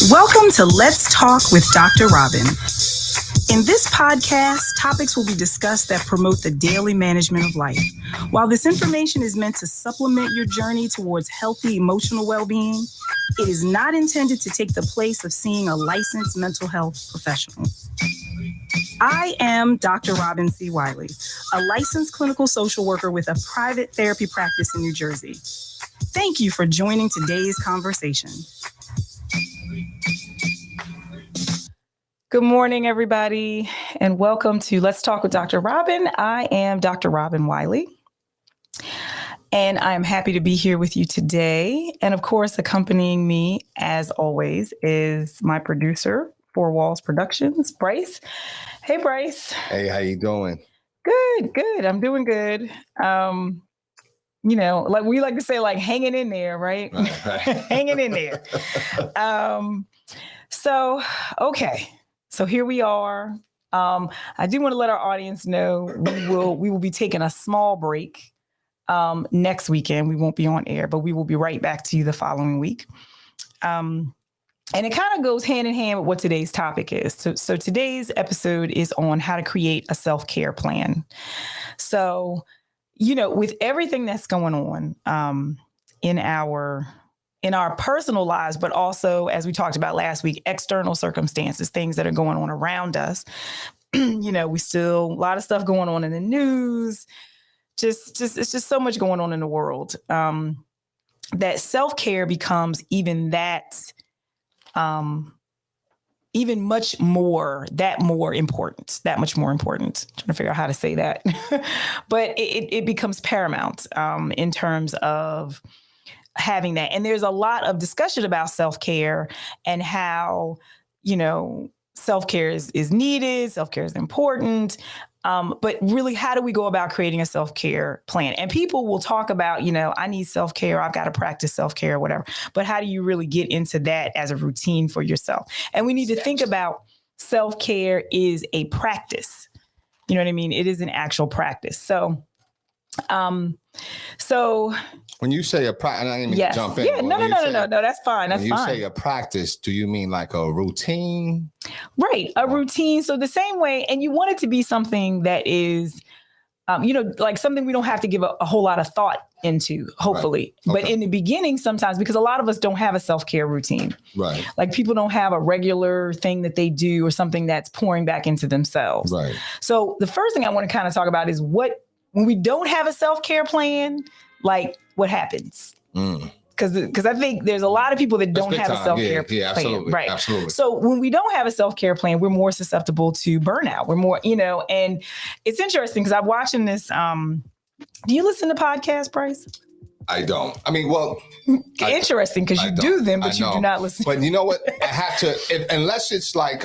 Welcome to Let's Talk with Dr. Robin. In this podcast, topics will be discussed that promote the daily management of life. While this information is meant to supplement your journey towards healthy emotional well-being, it is not intended to take the place of seeing a licensed mental health professional. I am Dr. Robin C. Wiley, a licensed clinical social worker with a private therapy practice in New Jersey. Thank you for joining today's conversation. Good morning, everybody, and welcome to Let's Talk with Dr. Robin. I am Dr. Robin Wiley, and I'm happy to be here with you today. And of course, accompanying me, as always, is my producer, Four Walls Productions, Bryce. Hey, Bryce. Hey, how you doing? Good. I'm doing good. Like we like to say, like hanging in there, right? Right. Hanging in there. So here we are. I do want to let our audience know we will be taking a small break next weekend. We won't be on air, but we will be right back to you the following week. And it kind of goes hand in hand with what today's topic is. So today's episode is on how to create a self-care plan. So, with everything that's going on in our personal lives, but also, as we talked about last week, external circumstances, things that are going on around us. We still a lot of stuff going on in the news. It's just so much going on in the world that self-care becomes even much more important. I'm trying to figure out how to say that, but it becomes paramount in terms of having that. And there's a lot of discussion about self-care and how, self-care is needed, self-care is important. But really, how do we go about creating a self-care plan? And people will talk about, I need self-care, I've got to practice self-care or whatever. But how do you really get into that as a routine for yourself? And we need to think about self-care is a practice. You know what I mean? It is an actual practice. So when you say a practice, and I didn't mean to jump in. Yeah, no, that's fine. That's fine. When you say a practice, do you mean like a routine? Right, a routine. So the same way, and you want it to be something that is, like something we don't have to give a whole lot of thought into, hopefully. Right. Okay. But in the beginning, sometimes, because a lot of us don't have a self-care routine. Right. Like people don't have a regular thing that they do or something that's pouring back into themselves. Right. So the first thing I want to kind of talk about is when we don't have a self-care plan, like what happens? Because I think there's a lot of people that don't have a self-care plan. Absolutely, right? Absolutely. So when we don't have a self-care plan, we're more susceptible to burnout. We're more, and it's interesting because I'm watching this. Do you listen to podcasts, Bryce? I don't. I mean, well, interesting because you do them, but you do not listen. But you know what? I have to, unless it's like,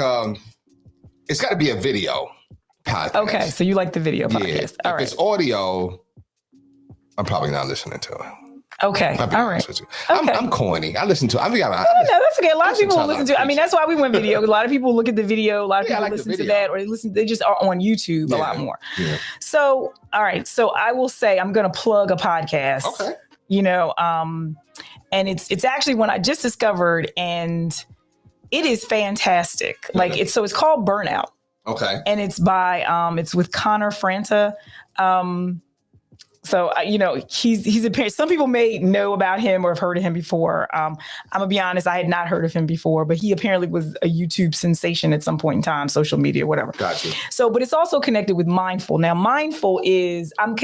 it's got to be a video podcast. Okay, so you like the video podcast. All right. If it's audio, I'm probably not listening to it. Okay. All right. Okay. I'm corny. I listen to it. No, that's okay. A lot of people will listen to it. I mean, that's why we went video. A lot of people look at the video. A lot of people listen to that, or they just are on YouTube a lot more. Yeah. So, all right. So I will say I'm going to plug a podcast. Okay. And it's actually one I just discovered, and it is fantastic. Okay. Like it's called Burnout. Okay. And it's it's with Connor Franta. So, he's a, some people may know about him or have heard of him before. I'm gonna be honest, I had not heard of him before, but he apparently was a YouTube sensation at some point in time, social media, whatever. Gotcha. So, but it's also connected with mindful. Now, mindful is, I'm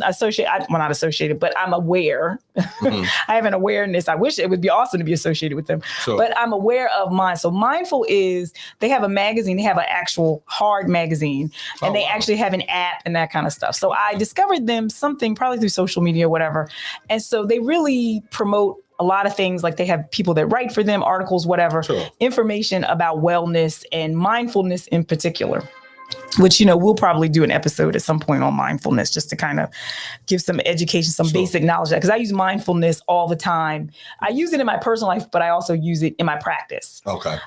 associated, well, not associated, but I'm aware. Mm-hmm. I have an awareness. I wish it would be awesome to be associated with them, but I'm aware of mine. So mindful is, they have a magazine, they have an actual hard magazine, and they actually have an app and that kind of stuff. So I discovered them something probably through social media or whatever. And so they really promote a lot of things. Like they have people that write for them, articles, whatever, information about wellness and mindfulness in particular, which, we'll probably do an episode at some point on mindfulness just to kind of give some education, some basic knowledge. Because I use mindfulness all the time. I use it in my personal life, but I also use it in my practice. Okay.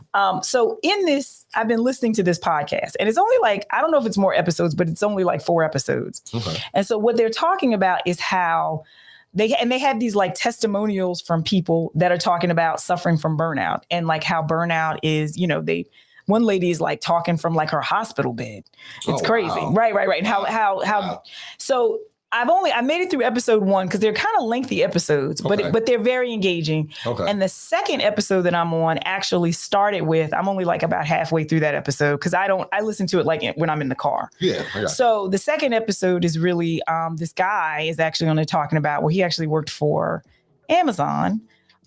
So in this, I've been listening to this podcast, and it's only like, I don't know if it's more episodes, but it's only like 4 episodes. Okay. And so what they're talking about is how they have these like testimonials from people that are talking about suffering from burnout and like how burnout is, one lady is like talking from like her hospital bed. It's crazy. Wow. Right. And how, so I made it through episode 1 because they're kind of lengthy episodes, but they're very engaging. Okay. And the second episode that I'm on actually started with, I'm only like about halfway through that episode because I listen to it like when I'm in the car. Yeah. So the second episode is really, this guy is actually only talking about, he actually worked for Amazon.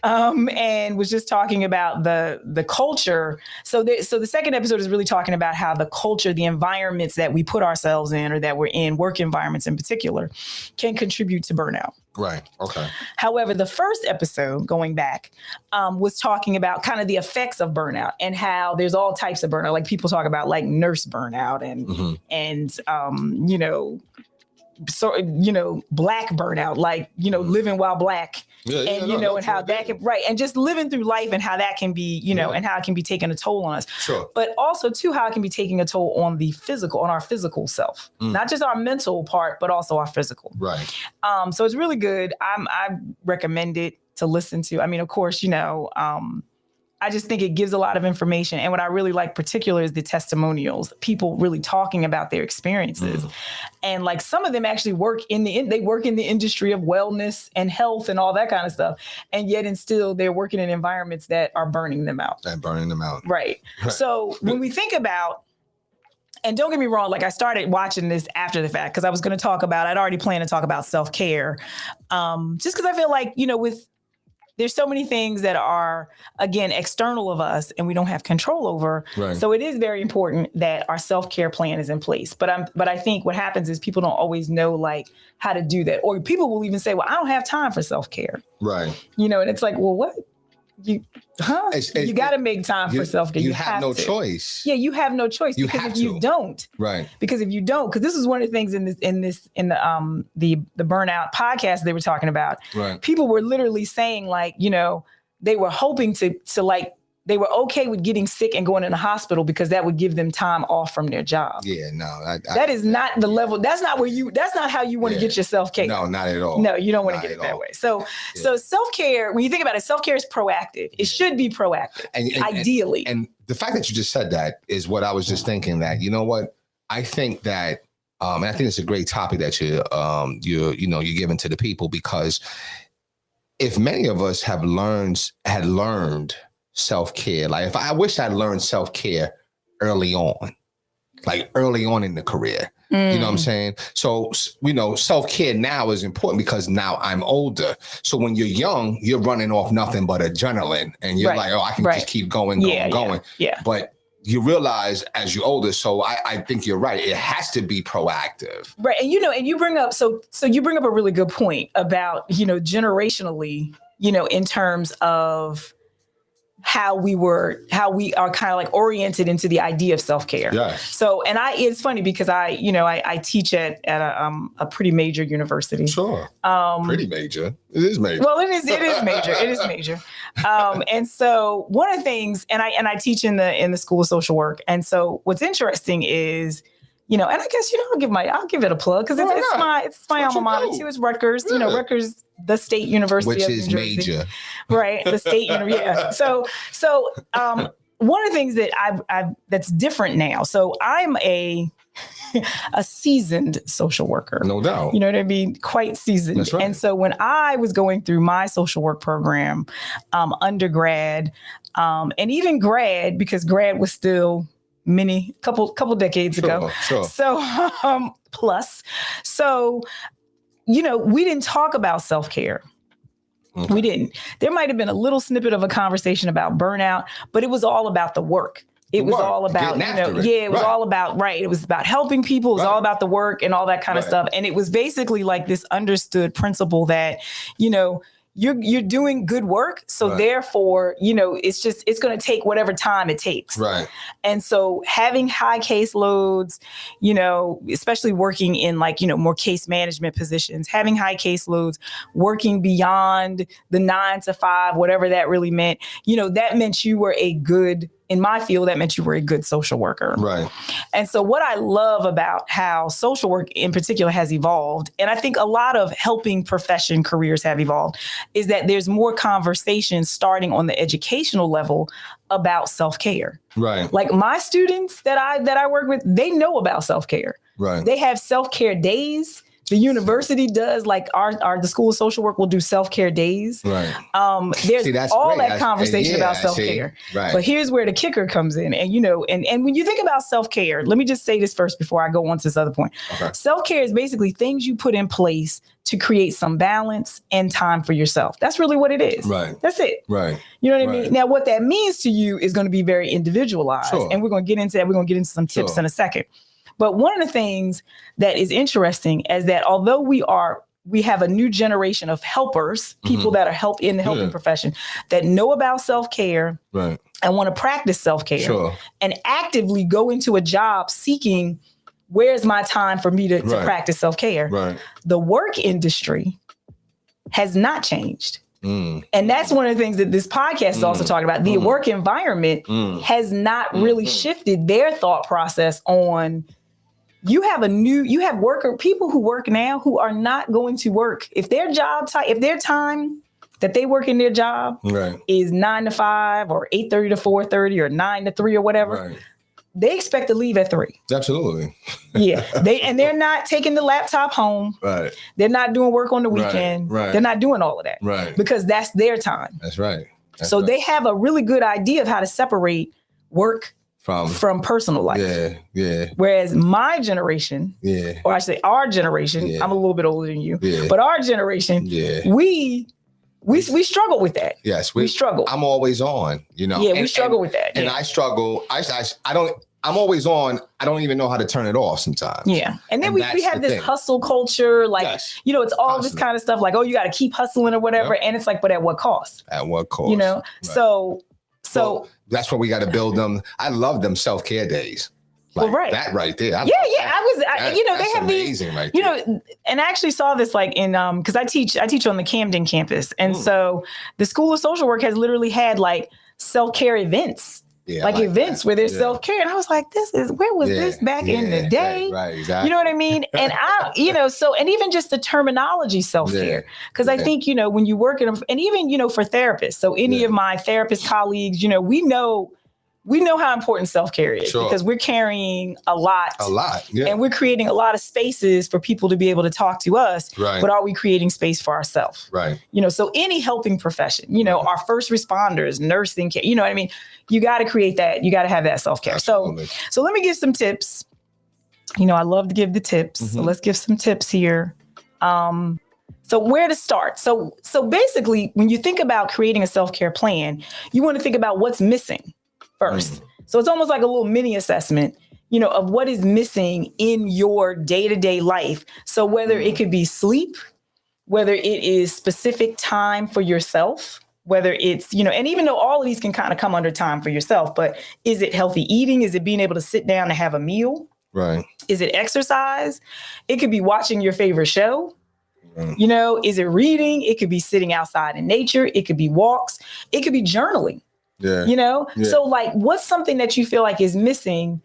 And was just talking about the culture. So the second episode is really talking about how the culture, the environments that we put ourselves in or that we're in, work environments in particular, can contribute to burnout. Right. Okay. However, the first episode, going back, was talking about kind of the effects of burnout and how there's all types of burnout. Like people talk about like nurse burnout and black burnout, like, living while black. And how that can, and just living through life and how that can be, and how it can be taking a toll on us. Sure. But also too, how it can be taking a toll on our physical self, not just our mental part, but also our physical. Right. So it's really good. I recommend it to listen to. I mean, of course, I just think it gives a lot of information. And what I really like particular is the testimonials, people really talking about their experiences. And like some of them actually work in the industry of wellness and health and all that kind of stuff. And yet and still they're working in environments that are burning them out. Right. So when we think about, and don't get me wrong, like I started watching this after the fact because I was going to I'd already planned to talk about self-care. Just because I feel like, there's so many things that are, again, external of us and we don't have control over. Right. So it is very important that our self-care plan is in place. But I think what happens is people don't always know like how to do that. Or people will even say, well, I don't have time for self-care. Right. And it's like, well, what? You got to make time for self-care. You have no choice. Yeah, you have no choice because you don't. Right. Because this is one of the things in the burnout podcast they were talking about. Right. People were literally saying like, they were hoping to like, they were okay with getting sick and going in the hospital because that would give them time off from their job. Yeah, no. That is not the level. That's not how you want to get your self-care. No, not at all. No, you don't want to get it that way. So self-care, when you think about it, self-care is proactive. It should be proactive, ideally. And the fact that you just said that is what I was just thinking that, you know what? I think that, and I think it's a great topic that you're giving to the people because if many of us had learned self-care, like I wish I'd learned self-care early on in the career. You know what I'm saying? So, self-care now is important because now I'm older. So when you're young, you're running off nothing but adrenaline and you're like, oh, I can just keep going. Yeah. But you realize as you're older, so I think you're right. It has to be proactive. Right. And, and you bring up, so you bring up a really good point about, generationally, in terms of how we are kind of like oriented into the idea of self-care. Yes. So, and it's funny because I teach at a pretty major university. Sure. Pretty major. It is major. Well, it is major. It is major. And so one of the things, and I teach in the School of Social Work. And so what's interesting is, and I guess, I'll give it a plug because it's my alma mater too. It's Rutgers, Rutgers, the state university which of is New Jersey. Major. Right. The state, yeah. So one of the things that I've that's different now. So I'm a seasoned social worker. No doubt. You know what I mean? Quite seasoned. That's right. And so when I was going through my social work program, undergrad, and even grad, because grad was still couple decades ago. Sure. So plus, we didn't talk about self-care. Okay. We didn't. There might have been a little snippet of a conversation about burnout, but it was all about the work. It was all about, it was all about, it was about helping people. It was all about the work and all that kind of stuff. And it was basically like this understood principle that, you're doing good work. So therefore, it's going to take whatever time it takes. Right. And so having high caseloads, especially working in more case management positions, having high caseloads, working beyond the 9 to 5, whatever that really meant, that meant you were a good in my field, that meant you were a good social worker. Right. And so what I love about how social work in particular has evolved, and I think a lot of helping profession careers have evolved, is that there's more conversation starting on the educational level about self-care. Right. Like my students that I work with, they know about self-care. Right. They have self-care days. The university does, like the School of Social Work will do self-care days. Right. There's all great. that conversation about self-care. Right. But here's where the kicker comes in. And, you know, and when you think about self-care, let me just say this first before I go on to this other point. Okay. Self-care is basically things you put in place to create some balance and time for yourself. That's really what it is. Right. That's it. Right. You know what I mean? Now, what that means to you is going to be very individualized. Sure. And we're going to get into that. We're going to get into some tips in a second. But one of the things that is interesting is that although we have a new generation of helpers, people that are in the helping profession that know about self-care and want to practice self-care and actively go into a job seeking, where's my time for me to practice self-care? Right. The work industry has not changed. And that's one of the things that this podcast is also talking about. The work environment has not really shifted their thought process on. You have people who work now who are not going to work. If their time that they work in their job is 9 to 5 or 8:30 to 4:30 or 9 to 3 or whatever, they expect to leave at 3. Absolutely. Yeah. They're not taking the laptop home. Right. They're not doing work on the weekend. Right. They're not doing all of that. Right. Because that's their time. That's right. They have a really good idea of how to separate work from personal life. Yeah, yeah. Whereas my generation, or I should say our generation, I'm a little bit older than you, but our generation, we struggle with that. Yes, we struggle. I'm always on, you know. Yeah, we struggle with that. And I struggle. I'm always on. I don't even know how to turn it off sometimes. Yeah. And then we have this hustle culture, like, you know, it's all Constantly. this kind of stuff like, oh, you got to keep hustling or whatever. And it's like, but at what cost? At what cost? You know, so that's what we got to build them. I love them self-care days. Like that right there. They have these, right, you know, and I actually saw this like in, cause I teach on the Camden campus. And so the School of Social Work has literally had like self-care events. Yeah, like events where there's self-care. And I was like, where was this back in the day? Right, exactly. You know what I mean? And and even just the terminology self-care. Because I think, you know, when you work and even, you know, for therapists, so any of my therapist colleagues, you know, we know how important self-care is because we're carrying a lot. And we're creating a lot of spaces for people to be able to talk to us. Right. But are we creating space for ourselves? Right. You know, so any helping profession, you know, our first responders, nursing care, you know what I mean? You got to create that. You got to have that self-care. Absolutely. So let me give some tips. You know, I love to give the tips. So let's give some tips here. So where to start? So basically, when you think about creating a self-care plan, you want to think about what's missing first. So it's almost like a little mini assessment, you know, of what is missing in your day-to-day life. So whether it could be sleep, whether it is specific time for yourself, whether it's, you know, and even though all of these can kind of come under time for yourself, but is it healthy eating? Is it being able to sit down and have a meal? Right. Is it exercise? It could be watching your favorite show. You know, is it reading? It could be sitting outside in nature. It could be walks. It could be journaling. Yeah. You know, so like what's something that you feel like is missing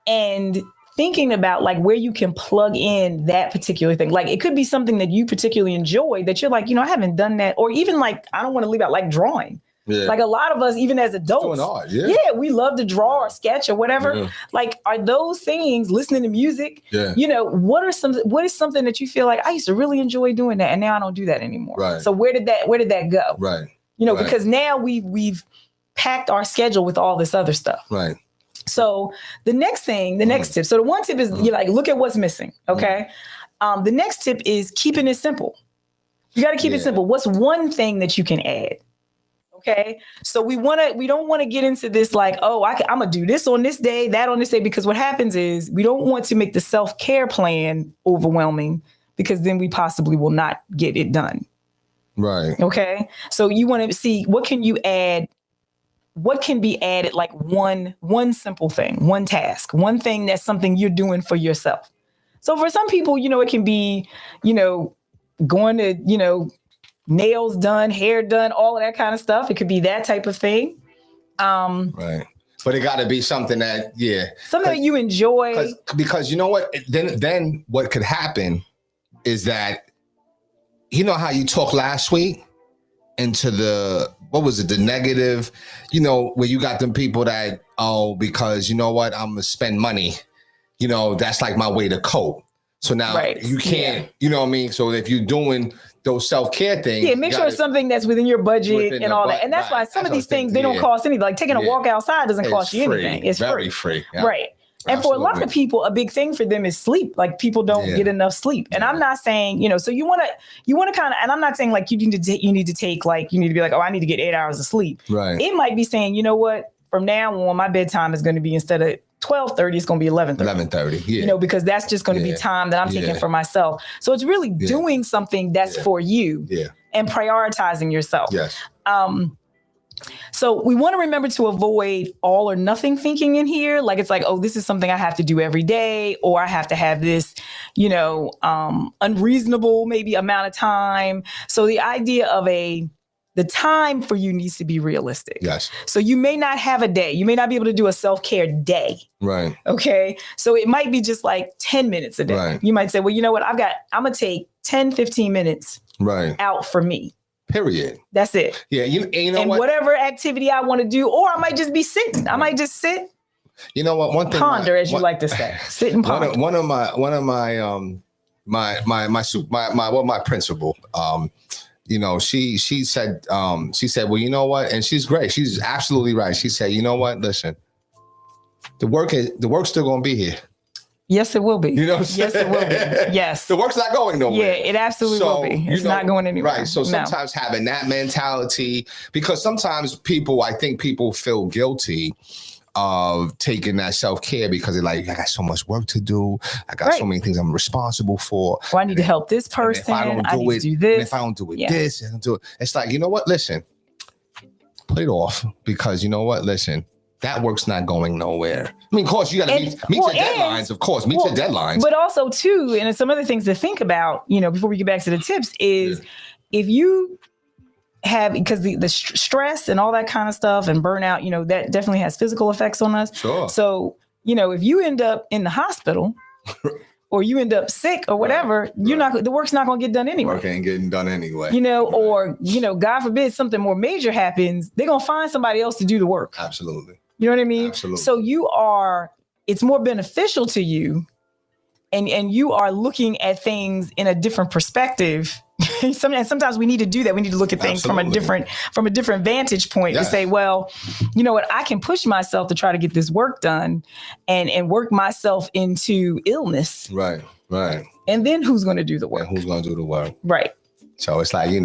and thinking about like where you can plug in that particular thing. Like it could be something that you particularly enjoy that you're like, you know, I haven't done that. Or even like, I don't want to leave out like drawing. Yeah. Like a lot of us, even as adults, art, we love to draw or sketch or whatever. Yeah. Like, are those things, listening to music, you know, what is something that you feel like I used to really enjoy doing that and now I don't do that anymore. Right. So where did that go? Right. You know, because now we've packed our schedule with all this other stuff. Right. So the next tip. So the one tip is you like, look at what's missing. Okay. The next tip is keeping it simple. You got to keep it simple. What's one thing that you can add? Okay. So we don't want to get into this like, oh, I'm going to do this on this day, that on this day, because what happens is we don't want to make the self-care plan overwhelming because then we possibly will not get it done. Right. Okay. So you want to see what can you add? What can be added, like one simple thing, one task, one thing that's something you're doing for yourself. So for some people, you know, it can be, you know, going to, you know, nails done, hair done, all of that kind of stuff. It could be that type of thing. Right. But it got to be something that, something that you enjoy. Because you know what? Then what could happen is that, you know how you talked last week into the negative, where you got them people that, because you know what, I'm gonna spend money, that's like my way to cope. So now you can't, you know what I mean? So if you're doing those self-care things, make sure it's something that's within your budget and all that. And that's why some of these things, they don't cost anything. Like taking a walk outside doesn't cost you anything. It's very free. Yeah. Right. And for a lot of people, a big thing for them is sleep. Like people don't get enough sleep. And I'm not saying, so you want to kind of, and I'm not saying like you need to be like, oh, I need to get 8 hours of sleep. Right. It might be saying, you know what, from now on, my bedtime is going to be, instead of 12:30, it's going to be 11:30. 11:30. Yeah. Because that's just going to be time that I'm taking for myself. So it's really doing something that's for you and prioritizing yourself. Yes. So we want to remember to avoid all or nothing thinking in here. Like, it's like, oh, this is something I have to do every day, or I have to have this, unreasonable maybe amount of time. So the idea of the time for you needs to be realistic. Yes. So you may not have a day. You may not be able to do a self-care day. Right. Okay. So it might be just like 10 minutes a day. Right. You might say, well, you know what? I'm going to take 10, 15 minutes out for me. Period. That's it. Yeah. You know and what? Whatever activity I want to do, or I might just be sitting. I might just sit. You know what? One thing. Ponder, as you like to say. Sit and ponder. One of my principal, she said, well, you know what? And she's great. She's absolutely right. She said, you know what? Listen, the work's still going to be here. Yes, it will be. You know what I'm Yes, it will be. Yes. The work's not going nowhere. Yeah, it absolutely will be. It's not going anywhere. Right. So sometimes having that mentality, because sometimes I think people feel guilty of taking that self-care because they're like, I got so much work to do. I got so many things I'm responsible for. Well, I need to help this person. If I don't do this. If I don't do it this, I don't do it. It's like, you know what? Listen, put it off, because you know what? Listen, that work's not going nowhere. I mean, of course, you got to meet your deadlines. Of course, meet your deadlines. But also, too, and some other things to think about, before we get back to the tips, is if you have, because the stress and all that kind of stuff and burnout, that definitely has physical effects on us. Sure. So, if you end up in the hospital or you end up sick or whatever, the work's not going to get done anyway. Work ain't getting done anyway. Or, God forbid something more major happens, they're going to find somebody else to do the work. Absolutely. You know what I mean? Absolutely. So it's more beneficial to you, and you are looking at things in a different perspective. Sometimes we need to do that. We need to look at things from a different vantage point to say, well, you know what? I can push myself to try to get this work done and work myself into illness. Right. Right. And then who's going to do the work? And who's going to do the work? Right. So it's like, you're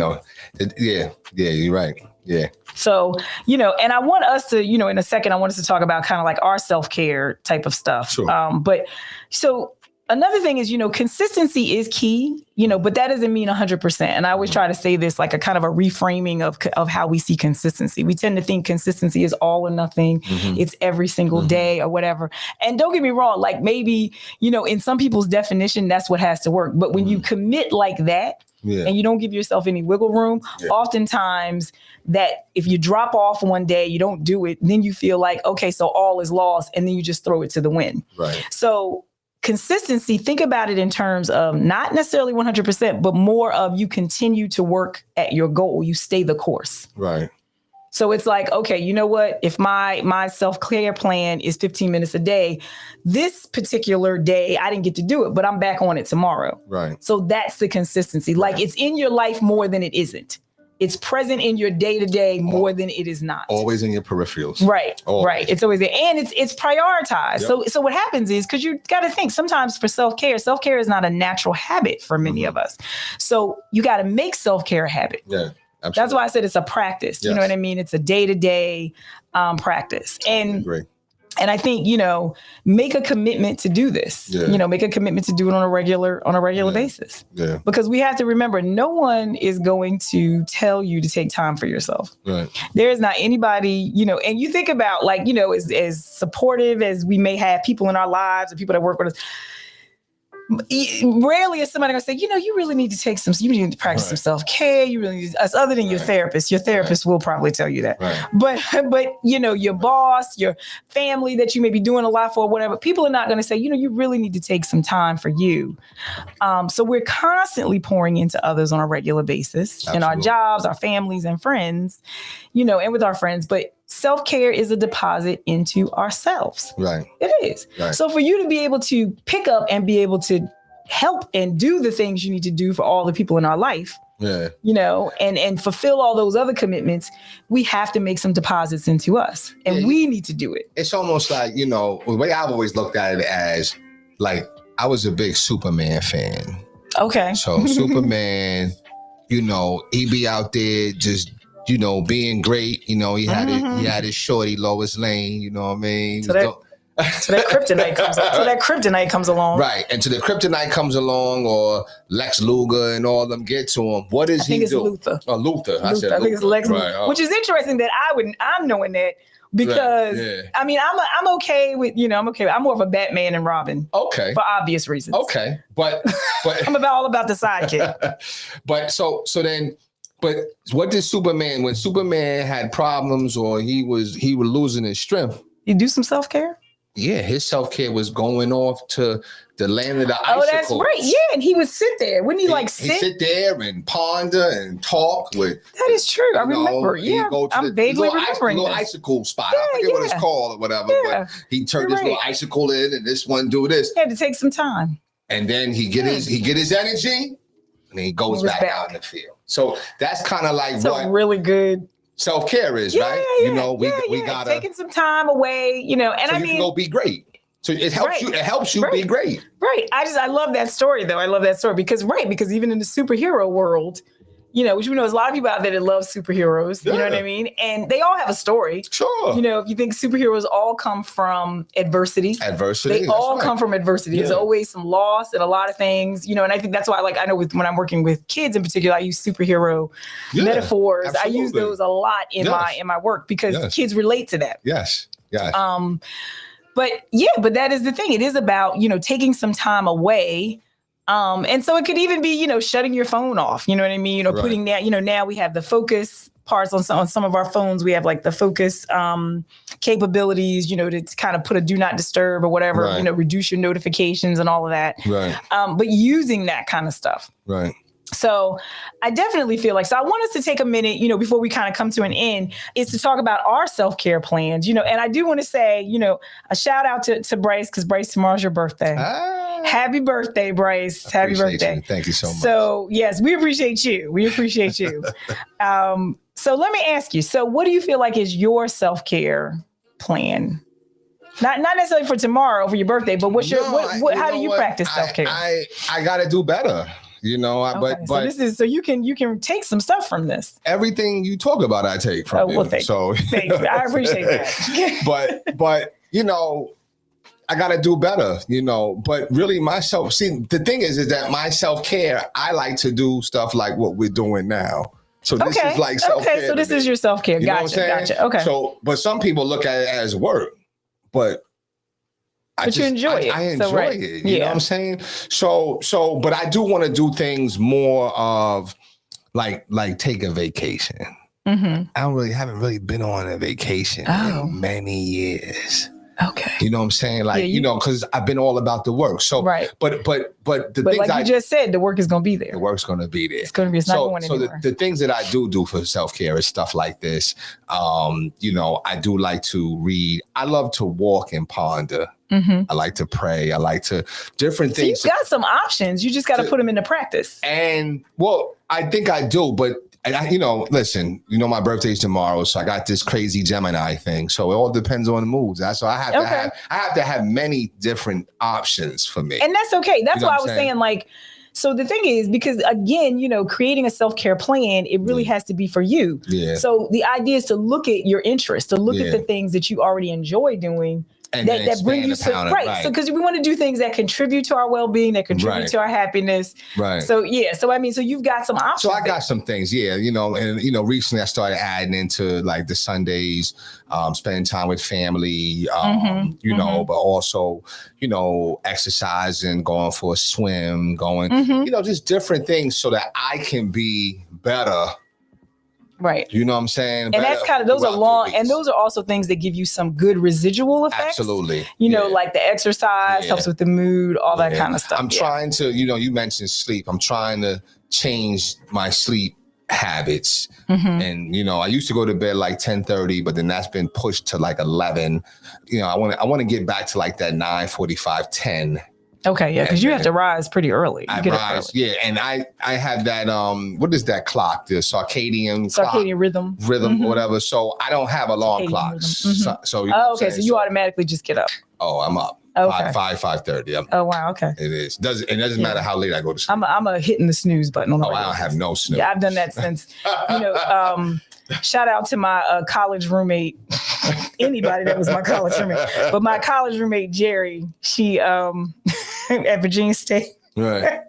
right. Yeah. So, and I want us to, in a second, I want us to talk about kind of like our self-care type of stuff. Sure. But so another thing is, consistency is key, but that doesn't mean 100%. And I always try to say this, like a kind of a reframing of how we see consistency. We tend to think consistency is all or nothing. Mm-hmm. It's every single day or whatever. And don't get me wrong, like maybe, in some people's definition, that's what has to work. But when you commit like that, and you don't give yourself any wiggle room, oftentimes that if you drop off one day, you don't do it, then you feel like, okay, so all is lost, and then you just throw it to the wind. Right. So consistency, think about it in terms of not necessarily 100%, but more of you continue to work at your goal. You stay the course. Right. So it's like, okay, you know what? If my self-care plan is 15 minutes a day, this particular day, I didn't get to do it, but I'm back on it tomorrow. Right. So that's the consistency. Like it's in your life more than it isn't. It's present in your day-to-day more than it is not. Always in your peripherals. Right. Always. Right. It's always there. And it's prioritized. Yep. So what happens is, because you got to think sometimes for self-care is not a natural habit for many of us. So you got to make self-care a habit. Yeah. Absolutely. That's why I said it's a practice. You know what I mean? It's a day-to-day practice. And I agree. And I think, make a commitment to do this. Yeah. Make a commitment to do it on a regular basis. Yeah. Because we have to remember, no one is going to tell you to take time for yourself. Right. There is not anybody, and you think about as supportive as we may have people in our lives or people that work with us. rarely is somebody gonna say, you really need to you need to practice some self-care. You really need to, other than your therapist. Your therapist will probably tell you that. Right. But your boss, your family that you may be doing a lot for, whatever, people are not gonna say, you really need to take some time for you. So we're constantly pouring into others on a regular basis. Absolutely. In our jobs, our families and friends, and with our friends. But self-care is a deposit into ourselves. Right. It is. Right. So for you to be able to pick up and be able to help and do the things you need to do for all the people in our life, and fulfill all those other commitments, we have to make some deposits into us, and we need to do it. It's almost like, the way I've always looked at it as, like, I was a big Superman fan. Okay. So Superman, he be out there just, being great. He had his shorty Lois Lane. You know what I mean? So that kryptonite comes along. Right. And till the kryptonite comes along, or Lex Luger and all them get to him, what does he do? Luther. Oh, Luther. I think it's Lex Luger. Right. Which is interesting that I'm knowing that, because I mean, I'm okay with, I'm okay. I'm more of a Batman and Robin. Okay. For obvious reasons. Okay. But I'm all about the sidekick. But so then, but what did Superman, when Superman had problems or he was losing his strength? You do some self-care? Yeah, his self-care was going off to the land of the icicles. Oh, that's right. Yeah, and he would sit there. Wouldn't he sit? He'd sit there and ponder and talk with. That is true. I remember. Yeah, I'm vaguely remembering little icicle spot. I forget what it's called or whatever. Yeah. But he turned this little icicle in, and this one do this. He had to take some time. And then he get his energy, and then he goes back out in the field. So that's kind of like what really good self-care is, right? We gotta taking some time away, and so I mean, you can go be great. So it helps you. It helps you be great. Right. I love that story though. I love that story because even in the superhero world, which we know there's a lot of people out there that love superheroes. You know what I mean? And they all have a story. Sure. If you think superheroes all come from adversity. They all come from adversity. There's always some loss and a lot of things, and I think that's why, I know when I'm working with kids in particular, I use superhero metaphors. Absolutely. I use those a lot in my work because kids relate to that. Yes. Yes. But that is the thing. It is about, taking some time away. And so it could even be, shutting your phone off, you know what I mean? Putting that, now we have the focus parts on some of our phones. We have like the focus capabilities, to kind of put a do not disturb or whatever, reduce your notifications and all of that. Right. But using that kind of stuff. Right. So I definitely feel like, so I want us to take a minute, before we kind of come to an end, is to talk about our self-care plans, and I do want to say, a shout out to Bryce, because Bryce, tomorrow's your birthday. Happy birthday, Bryce. Happy birthday. You. Thank you so much. So yes, we appreciate you. So let me ask you, so what do you feel like is your self-care plan? Not necessarily for tomorrow, for your birthday, but how do you practice self-care? I got to do better. But so this is so you can take some stuff from this. Everything you talk about, I take from you. Well, thank you. I appreciate that. but I got to do better. But really, the thing is that my self-care, I like to do stuff like what we're doing now. So this is like self-care. Okay, so this is your self-care. Gotcha. Okay. So, but some people look at it as work, but you enjoy it. I enjoy it. You know what I'm saying? So, but I do want to do things more of like take a vacation. Mm-hmm. I haven't really been on a vacation in many years. Okay. You know what I'm saying? Because I've been all about the work. So, right. But things like you just said, the work is going to be there. The work's going to be there. It's going to be. It's not going anywhere. So the things that I do for self-care is stuff like this. I do like to read. I love to walk and ponder. Mm-hmm. I like to pray. I like to different things. So you've got some options. You just got to put them into practice. And I think I do, but. Listen, my birthday's tomorrow, so I got this crazy Gemini thing. So it all depends on the moods. So I have to have many different options for me. And that's okay. That's why I was saying, so the thing is, because again, creating a self-care plan, it really has to be for you. Yeah. So the idea is to look at your interests, to look at the things that you already enjoy doing, And that bring you to right. So because we want to do things that contribute to our well-being, that contribute to our happendess. Right. So so I mean, so you've got some options. So I got some things, and recently I started adding into like the Sundays, spending time with family, but also, exercising, going for a swim, just different things so that I can be better. Right. You know what I'm saying? And that's kind of, those are long, and those are also things that give you some good residual effects. Absolutely. Like the exercise helps with the mood, all that kind of stuff. I'm trying to, you mentioned sleep. I'm trying to change my sleep habits. And, I used to go to bed like 10:30, but then that's been pushed to like 11. I want to get back to like that 9:45, 10. Okay, yeah, because you have to rise pretty early. I rise, and I have that what is that clock? The circadian rhythm, or whatever. So I don't have alarm clocks. So so you automatically just get up. Oh, I'm up. Okay. 5:30. Oh wow, okay. It is. It doesn't matter how late I go to sleep. I'm a hitting the snooze button on the I don't have no snooze. Yeah, I've done that since shout out to my college roommate. Anybody that was my college roommate. But my college roommate Jerry, she at Virginia State. Right.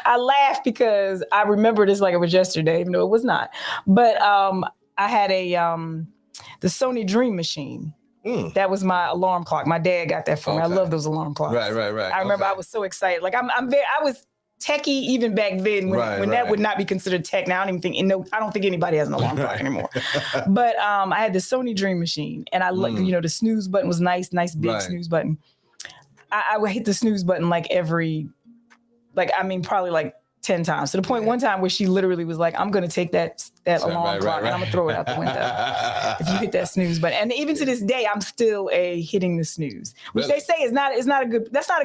I laugh because I remember this like it was yesterday, even though it was not. But I had the Sony Dream Machine. That was my alarm clock. My dad got that for me. I love those alarm clocks. Right. I remember I was so excited. Like I was techie even back then when that would not be considered tech. Now I don't even think, I don't think anybody has an alarm clock anymore. But I had the Sony Dream Machine, and I the snooze button was nice big snooze button. I would hit the snooze button probably like 10 times, to the point one time where she literally was like, I'm going to take that alarm clock and I'm going to throw it out the window if you hit that snooze button. And even to this day, I'm still hitting the snooze, which they say that's not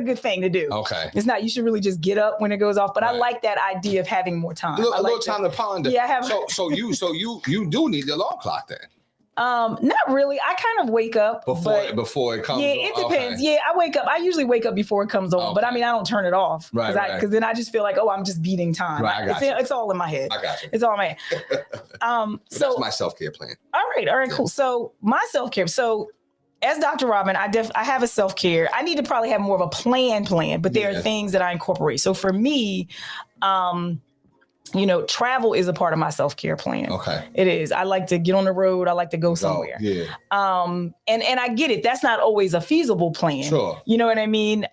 a good thing to do. Okay. It's not, you should really just get up when it goes off. But I like that idea of having more time. A little time to ponder. Yeah, I have. So you do need the alarm clock then? Not really. I kind of wake up before it comes on. Yeah, it depends. Okay. Yeah, I wake up. I usually wake up before it comes on, but I mean, I don't turn it off. Because then I just feel like, I'm just beating time. It's all in my head. I got you. It's all in my head. So that's my self-care plan. All right, cool. So my self-care. So as Dr. Robin, I have a self-care. I need to probably have more of a plan, but there are things that I incorporate. So for me, travel is a part of my self-care plan. Okay. It is. I like to get on the road. I like to go somewhere. Yeah. And I get it. That's not always a feasible plan. Sure. You know what I mean?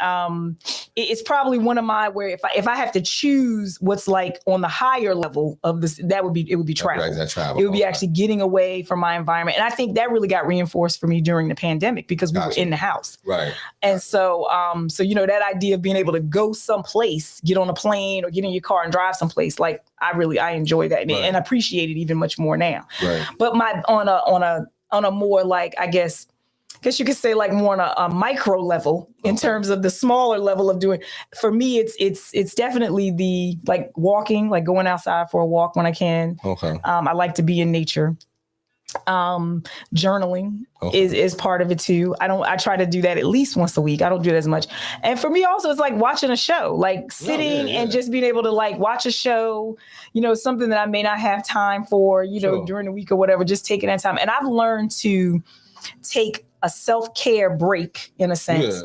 It's probably one of my, where if I have to choose what's like on the higher level of this, it would be travel. That travel. It would be actually getting away from my environment. And I think that really got reinforced for me during the pandemic because we were in the house. Right. And so that idea of being able to go someplace, get on a plane or get in your car and drive someplace, like I enjoy that and appreciate it even much more now. Right. But on a more like, I guess you could say like more on a micro level in terms of the smaller level of doing, for me, it's definitely the like walking, like going outside for a walk when I can. Okay. I like to be in nature. Journaling is part of it too. I try to do that at least once a week. I don't do it as much. And for me also, it's like watching a show, like sitting and just being able to like watch a show, something that I may not have time for, during the week or whatever, just taking that time. And I've learned to take a self-care break in a sense,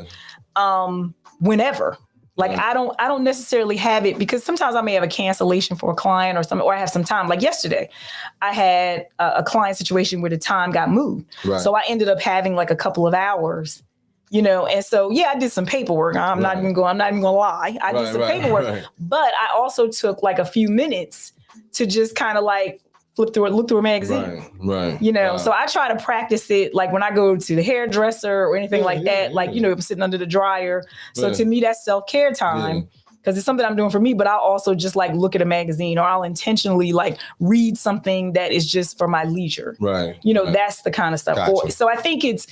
whenever. Like I don't necessarily have it because sometimes I may have a cancellation for a client or something, or I have some time. Like yesterday, I had a client situation where the time got moved. Right. So I ended up having like a couple of hours, and so, I did some paperwork. I'm not even gonna lie. I did some paperwork, but I also took like a few minutes to just kind of like look through a magazine. Right. So I try to practice it like when I go to the hairdresser or anything like that, like, if I'm sitting under the dryer. So to me, that's self-care time because it's something I'm doing for me, but I'll also just like look at a magazine or I'll intentionally like read something that is just for my leisure. Right. That's the kind of stuff. Gotcha. So I think it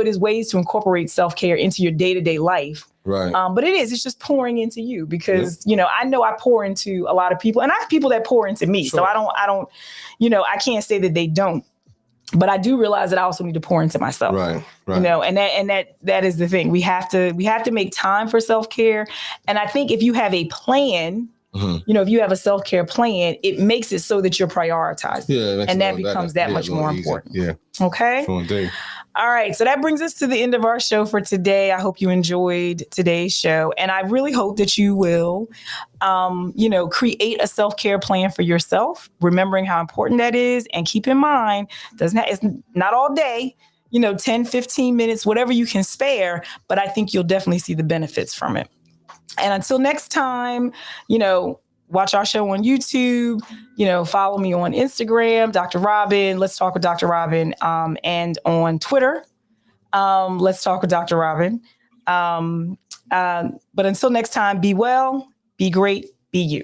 is ways to incorporate self-care into your day-to-day life. Right. But it's just pouring into you because, I know I pour into a lot of people and I have people that pour into me. Sure. So I don't, I can't say that they don't, but I do realize that I also need to pour into myself. Right. And that is the thing. We have to make time for self-care. And I think if you have a plan, if you have a self-care plan, it makes it so that you're prioritized. Yeah. And that becomes that much more important. Yeah. Okay. Sure, All right. So that brings us to the end of our show for today. I hope you enjoyed today's show. And I really hope that you will, create a self-care plan for yourself, remembering how important that is. And keep in mind, it's not all day, 10, 15 minutes, whatever you can spare. But I think you'll definitely see the benefits from it. And until next time, watch our show on YouTube, follow me on Instagram, Dr. Robin, Let's Talk with Dr. Robin, and on Twitter, Let's Talk with Dr. Robin. But until next time, be well, be great, be you.